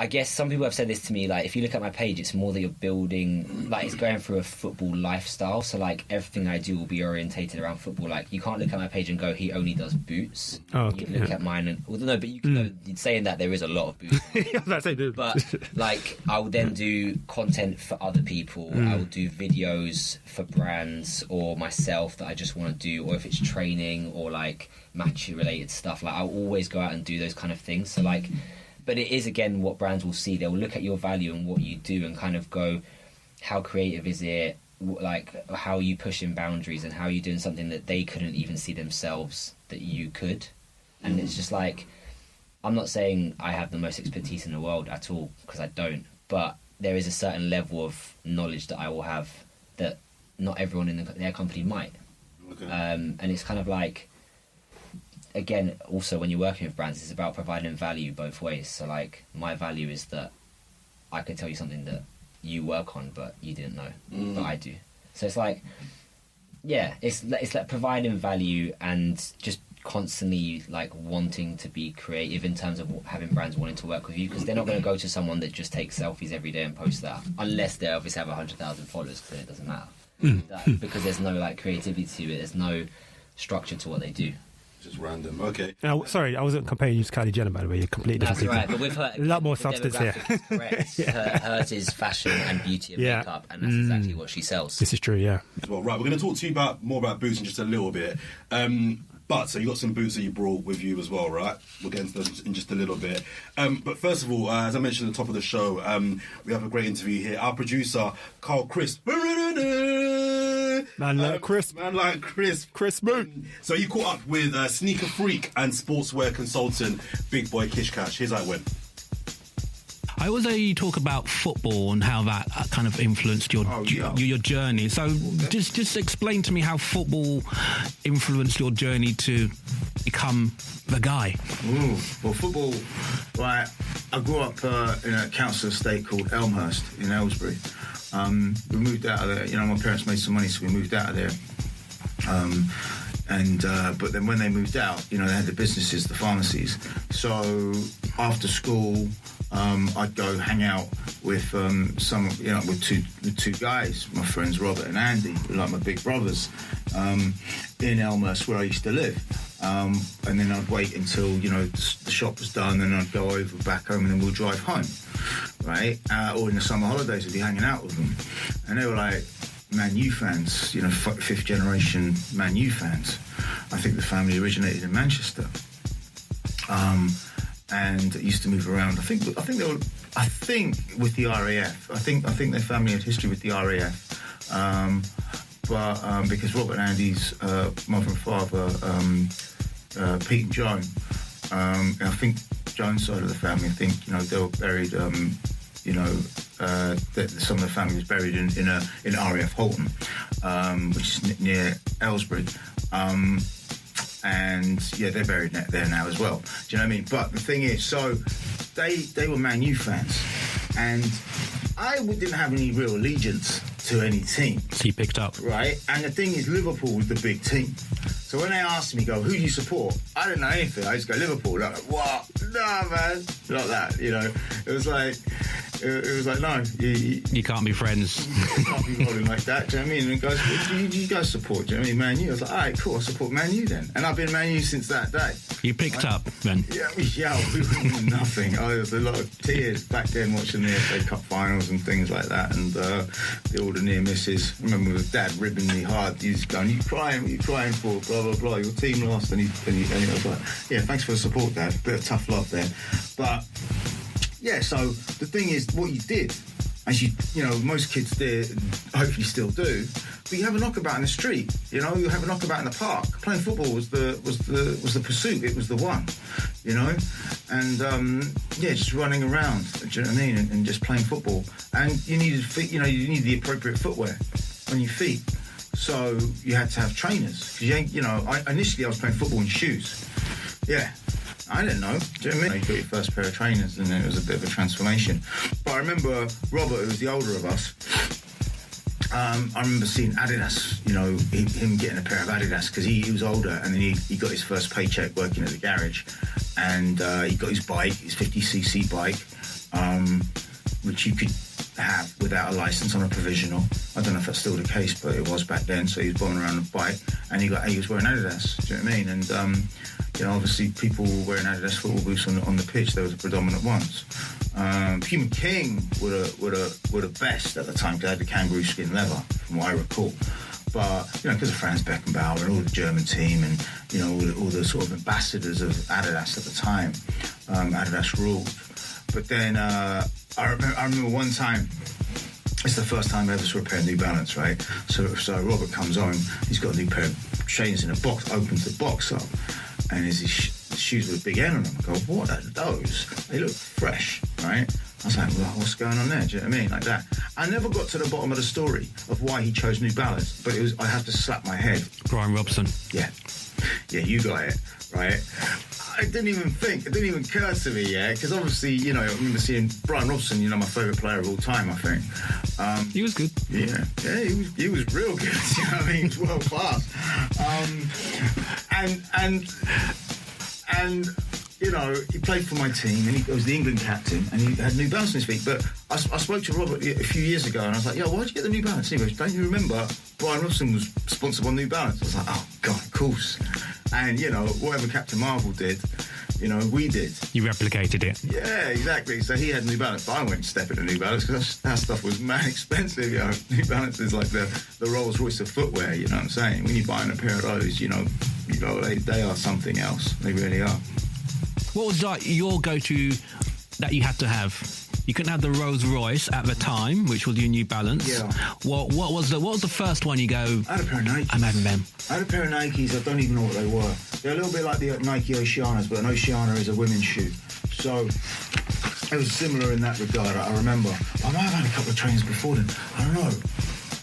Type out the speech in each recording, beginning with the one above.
I guess some people have said this to me, like, if you look at my page, it's more that you're building, like, it's going through a football lifestyle. So, like, everything I do will be orientated around football. Like, you can't look at my page and go, he only does boots. Oh, okay, you can look at mine and, well, no, but you can know, saying that there is a lot of boots. But, like, I will then do content for other people. I will do videos for brands or myself that I just want to do, or if it's training or, like, match-related stuff. Like, I'll always go out and do those kind of things. So, like... But it is, again, what brands will see. They'll look at your value and what you do and kind of go, how creative is it? Like, how are you pushing boundaries and how are you doing something that they couldn't even see themselves that you could? And it's just like, I'm not saying I have the most expertise in the world at all, because I don't. But there is a certain level of knowledge that I will have that not everyone in their company might. Okay. And it's kind of like... Again, also when you're working with brands, it's about providing value both ways. So, like, my value is that I could tell you something that you work on, but you didn't know, but I do. So it's like, yeah, it's like providing value and just constantly, like, wanting to be creative in terms of having brands wanting to work with you, because they're not going to go to someone that just takes selfies every day and post that, unless they obviously have 100,000 followers, because it doesn't matter. Because there's no, like, creativity to it. There's no structure to what they do. Just random, okay. Now, sorry, I wasn't comparing you to Kylie Jenner, by the way. You're completely different people. That's right, but with her, a lot more substance here. Correct. Hers is fashion and beauty and makeup, and that's exactly what she sells. This is true, yeah. Well, right, we're going to talk to you more about boots in just a little bit. But so you got some boots that you brought with you as well, right? We'll get into those in just a little bit. But first of all, as I mentioned at the top of the show, we have a great interview here. Our producer, Carl Crisp. Man like Crisp. Man like Crisp. Crisp. So you caught up with sneaker freak and sportswear consultant, Big Boy Kish Kash. Here's how it went. I always hear you talk about football and how that kind of influenced your journey. So just explain to me how football influenced your journey to become the guy. Well, football, right, I grew up in a council estate called Elmhurst in Aylesbury. We moved out of there, you know, my parents made some money, so we moved out of there. But then when they moved out, you know, they had the businesses, the pharmacies. So after school, I'd go hang out with with two guys, my friends Robert and Andy, who are like my big brothers, in Elmhurst where I used to live. And then I'd wait until, you know, the shop was done, and I'd go over back home, and then we'll drive home, right? Or in the summer holidays, I'd be hanging out with them. And they were like Man U fans, you know, fifth generation Man U fans. I think the family originated in Manchester. And used to move around. I think with the RAF. I think their family had history with the RAF. But because Robert and Andy's mother and father, Pete and Joan, and I think Joan's side of the family, I think, you know, they were buried. Some of the family was buried in RAF Halton, which is near Aylesbury. And yeah, they're buried there now as well. Do you know what I mean? But the thing is, so they were Man U fans, and I didn't have any real allegiance to any team. So you picked up, right? And the thing is, Liverpool was the big team. So when they asked me, "Who do you support?" I didn't know anything. I just go Liverpool. Like, what? Nah, man, not that. You know, it was like no, you can't be friends. You can't be rolling like that. Do you know what I mean? And guys, what do you guys support? Do you know what I mean? Man U. I was like, all right, cool. I support Man U then, and I've been Man U since that day. You picked up then? Yeah, we were nothing. There was a lot of tears back then watching the FA Cup finals and things like that, and all the near misses. I remember with Dad ribbing me hard. He was going, "You crying? What are you crying for? Blah blah blah. Your team lost." And he was like, "Yeah, thanks for the support, Dad. Bit of tough love there." But yeah, so the thing is, what you did, as you know, most kids did, hopefully still do. But you have a knockabout in the street. You know, you have a knockabout in the park. Playing football was the pursuit. It was the one. You know, and just running around. Do you know what I mean? And just playing football. And you needed feet. You know, you need the appropriate footwear on your feet. So you had to have trainers. Because initially I was playing football in shoes. Yeah. I didn't know. Do you know what I mean? You got your first pair of trainers, and then it was a bit of a transformation. But I remember Robert, who was the older of us, I remember seeing Adidas, you know, him getting a pair of Adidas, because he was older, and then he got his first paycheck working at the garage, and he got his bike, his 50cc bike, which you could have without a license on a provisional. I don't know if that's still the case, but it was back then. So he was bombing around the bike, and he was wearing Adidas. Do you know what I mean? And obviously people were wearing Adidas football boots on the pitch. They were the predominant ones. Puma King were the best at the time because they had the kangaroo skin leather, from what I recall. But because of Franz Beckenbauer and all the German team, and all the sort of ambassadors of Adidas at the time, Adidas ruled. But then I remember one time. It's the first time I ever saw a pair of New Balance, right? So Robert comes on, he's got a new pair of trainers in a box, opens the box up, and there's his shoes with a big N on them. I go, what are those? They look fresh, right? I was like, well, what's going on there? Do you know what I mean? Like that. I never got to the bottom of the story of why he chose New Balance, but I have to slap my head. Brian Robson. Yeah, you got it, right? It didn't even occur to me, because obviously, I remember seeing Brian Robson, my favourite player of all time, I think. He was good. Yeah, he was real good, you know what I mean? He was world class. And he played for my team, and he was the England captain, and he had New Balance on his feet. But I spoke to Robert a few years ago, and I was like, why'd you get the New Balance? And he goes, don't you remember Brian Robson was sponsored by New Balance? I was like, oh, God, of course. And, whatever Captain Marvel did, we did. You replicated it. Yeah, exactly. So he had New Balance, but I went stepping to New Balance because that stuff was mad expensive. New Balance is like the Rolls Royce of footwear, you know what I'm saying? When you're buying a pair of those, they are something else. They really are. What was like your go-to that you had to have? You couldn't have the Rolls Royce at the time, which was your New Balance. Yeah. What was the first one you go? I had a pair of Nikes. I'm having them. I had a pair of Nikes. I don't even know what they were. They're a little bit like the Nike Oceanas, but an Oceana is a women's shoe. So it was similar in that regard. I remember. I might have had a couple of trainers before then. I don't know.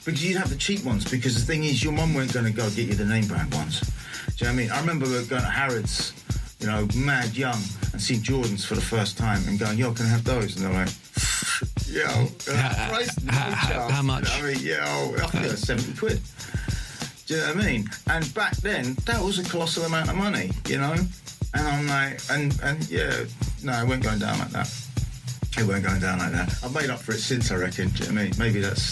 Because you'd have the cheap ones. Because the thing is, your mum weren't going to go get you the name brand ones. Do you know what I mean? I remember going to Harrods, mad young, and seeing Jordans for the first time and going, yo, can I have those? And they're like, how much? I mean, I think it was 70 quid. Do you know what I mean? And back then, that was a colossal amount of money, And I'm like, no, it weren't going down like that. It weren't going down like that. I've made up for it since, I reckon. Do you know what I mean? Maybe that's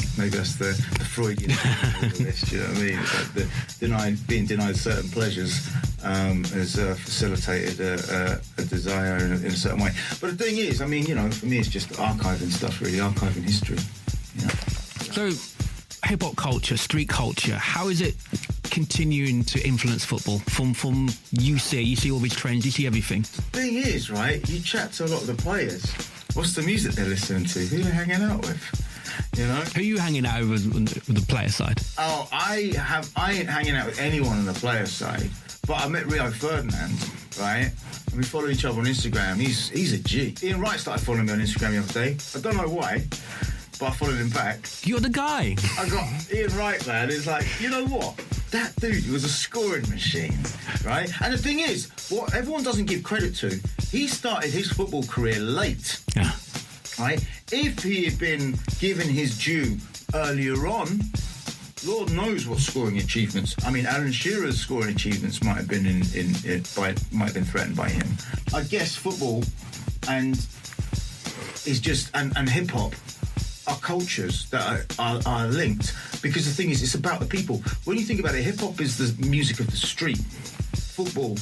the Freudian of this. Do you know what I mean? It's like being denied certain pleasures has facilitated a desire in a certain way. But the thing is, I mean, for me, it's just archiving stuff, really, archiving history. So, hip-hop culture, street culture, how is it continuing to influence football? From you see all these trends, you see everything. The thing is, right, you chat to a lot of the players. What's the music they're listening to? Who are they hanging out with? Who are you hanging out with the player side? Oh, I ain't hanging out with anyone on the player side. But I met Rio Ferdinand, right? And we follow each other on Instagram. He's a G. Ian Wright started following me on Instagram the other day. I don't know why, but I followed him back. You're the guy. I got Ian Wright, man. It's like, you know what? That dude was a scoring machine, right? And the thing is, what everyone doesn't give credit to, he started his football career late. Yeah. Right? If he had been given his due earlier on, Lord knows what scoring achievements. I mean, Alan Shearer's scoring achievements might have been might have been threatened by him. I guess football and hip hop are cultures that are linked, because the thing is, it's about the people. When you think about it, hip hop is the music of the street. Football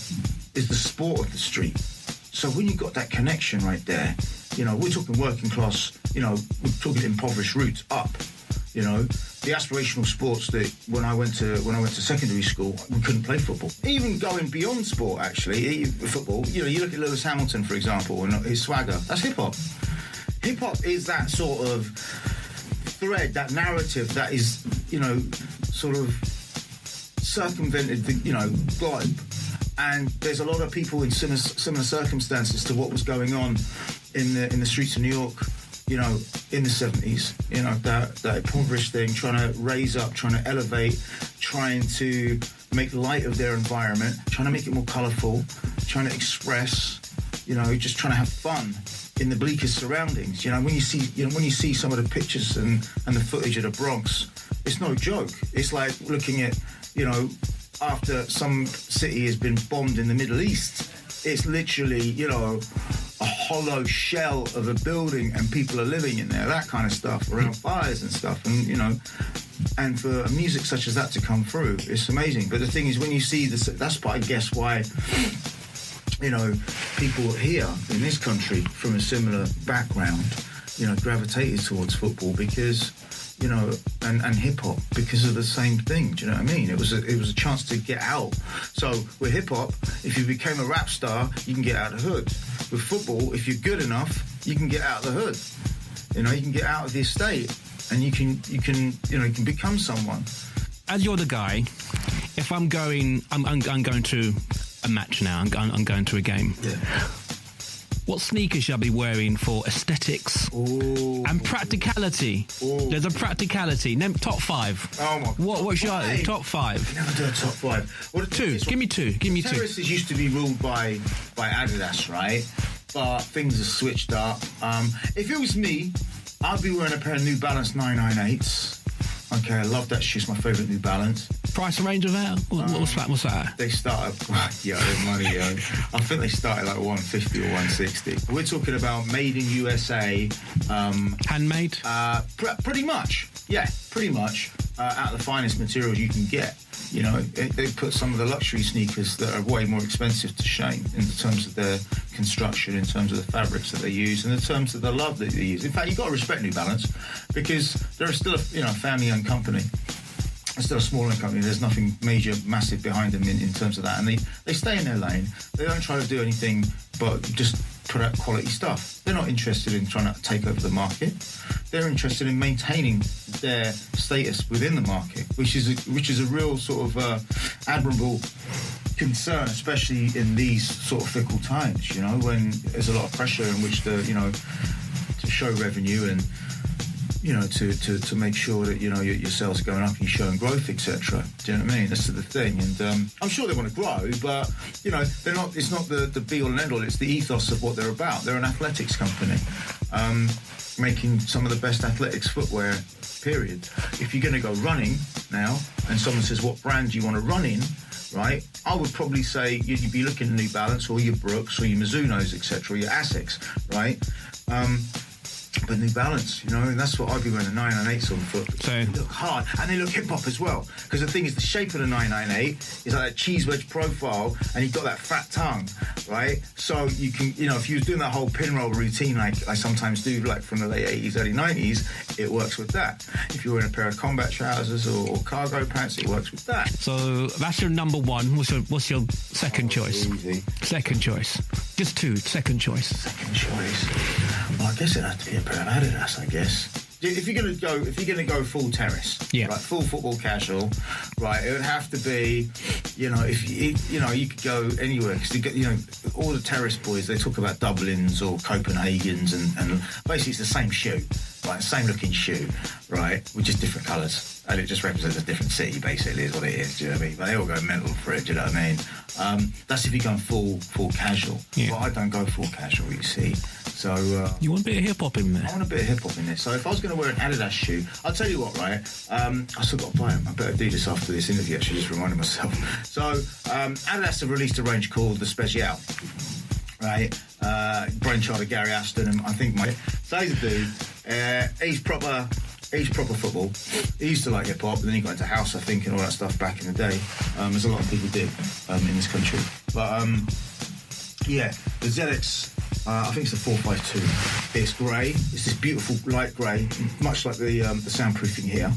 is the sport of the street. So when you've got that connection right there, we're talking working class, we're talking impoverished roots up, the aspirational sports that when I went to secondary school, we couldn't play football. Even going beyond sport, actually, football, you look at Lewis Hamilton, for example, and his swagger, that's hip hop. Hip hop is that sort of thread, that narrative that is, sort of circumvented the, globe. And there's a lot of people in similar circumstances to what was going on in the streets of New York, in the 70s, that impoverished thing, trying to raise up, trying to elevate, trying to make light of their environment, trying to make it more colourful, trying to express, just trying to have fun in the bleakest surroundings. When you see some of the pictures and the footage of the Bronx, it's no joke. It's like looking at, after some city has been bombed in the Middle East, it's literally, you know, a hollow shell of a building and people are living in there, that kind of stuff, around fires and stuff. And, you know, and for music such as that to come through, it's amazing. But the thing is, when you see this, that's I guess why, you know, people here in this country from a similar background, you know, gravitated towards football because, you know, and hip-hop because of the same thing. Do you know what I mean? It was a chance to get out. So with hip-hop, if you became a rap star, you can get out of the hood. With football, if you're good enough, you can get out of the hood. You know, you can get out of the estate and you can become someone. As you're the guy, if I'm going to a match now, I'm going to a game. Yeah. What sneakers should I be wearing for aesthetics and practicality? There's a practicality. Name top 5. Oh my! What should I do? Top 5. Never do a top 5. Well, two. Give me two. Terraces used to be ruled by Adidas, right? But things have switched up. If it was me, I'd be wearing a pair of New Balance 998s. Okay, I love that shoe. It's my favourite New Balance. Price range of that? What's that? They start at, yeah, there's money, yeah. I think they start at like 150 or 160. We're talking about made in USA. Handmade? Pretty much. Yeah, pretty much. Out of the finest materials you can get. You know, they put some of the luxury sneakers that are way more expensive to shame in terms of their construction, in terms of the fabrics that they use, and in terms of the love that they use. In fact, you've got to respect New Balance because they're still a family-owned company. It's still a smaller company. There's nothing major, massive behind them in terms of that. And they stay in their lane. They don't try to do anything but just put out quality stuff. They're not interested in trying to take over the market. They're interested in maintaining their status within the market, which is a real sort of admirable concern, especially in these sort of fickle times, you know, when there's a lot of pressure in which to show revenue and, you know, to make sure that, you know, your sales are going up and you're showing growth, etc. Do you know what I mean? That's the thing. And I'm sure they want to grow, but, you know, they're not. It's not the be-all and end-all. It's the ethos of what they're about. They're an athletics company, making some of the best athletics footwear, period. If you're going to go running now and someone says, what brand do you want to run in, right, I would probably say you'd be looking at New Balance or your Brooks or your Mizunos, etc., or your Asics, right? But New Balance, you know, and that's what I'd be wearing, the 998s on foot. So they look hard, and they look hip-hop as well. Because the thing is, the shape of the 998 is like that cheese wedge profile, and you've got that fat tongue, right? So you can, you know, if you was doing that whole pin roll routine like I sometimes do, like from the late 80s, early 90s, it works with that. If you're wearing a pair of combat trousers or cargo pants, it works with that. So that's your number one. What's your second choice? Easy. Second choice. Just two. Second choice. Second choice. Well, I guess it'd have to be a pair of Adidas, I guess. If you're gonna go full terrace, yeah, right, full football casual, right, it would have to be, you know, you could go anywhere because you know, all the terrace boys, they talk about Dublins or Copenhagen's and basically it's the same shoe, right, same looking shoe, right, with just different colours, and it just represents a different city, basically, is what it is. Do you know what I mean? But they all go mental for it. Do you know what I mean? That's if you're going full casual. Yeah. But I don't go full casual, you see. So you want a bit of hip hop in there? I want a bit of hip hop in this. So if I was going to wear an Adidas shoe, I'll tell you what, right? I still got to buy them. I better do this after this interview. Actually, just reminded myself. So Adidas have released a range called the Special, right? Brainchild of Gary Aston, and I think so he's a dude. He's proper football. He used to like hip hop, and then he got into house, I think, and all that stuff back in the day. As a lot of people did in this country. But yeah, the ZX. I think it's a 452. It's grey. It's this beautiful light grey, much like the soundproofing here,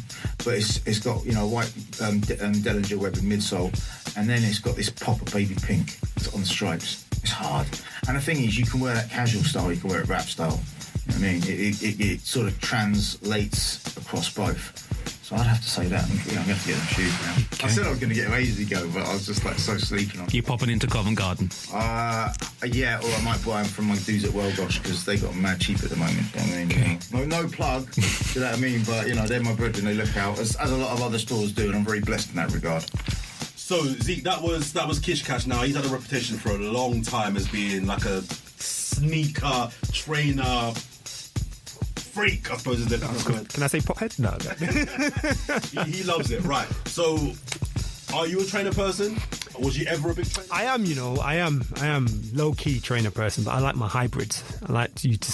but it's got, you know, white Dellinger webbing midsole, and then it's got this pop of baby pink on the stripes. It's hard, and the thing is, you can wear that casual style, you can wear it rap style. You know what I mean, it sort of translates across both. So I'd have to say that. I'm going to have to get them shoes now. Okay. I said I was going to get them ages ago, but I was just like so sleeping on them. You popping into Covent Garden? Yeah, or I might buy them from my dudes at Wellgosh because they got them mad cheap at the moment. You know what I mean? Okay. No plug, do you know what I mean? But, you know, they're my brethren, they look out, as a lot of other stores do, and I'm very blessed in that regard. So, Zeke, that was Kish Kash. Now, he's had a reputation for a long time as being like a sneaker trainer freak, I suppose is the word. Can I say pothead? No. He loves it, right. So, are you a trainer person? Was you ever a big trainer? I am low-key trainer person, but I like my hybrids. I like you to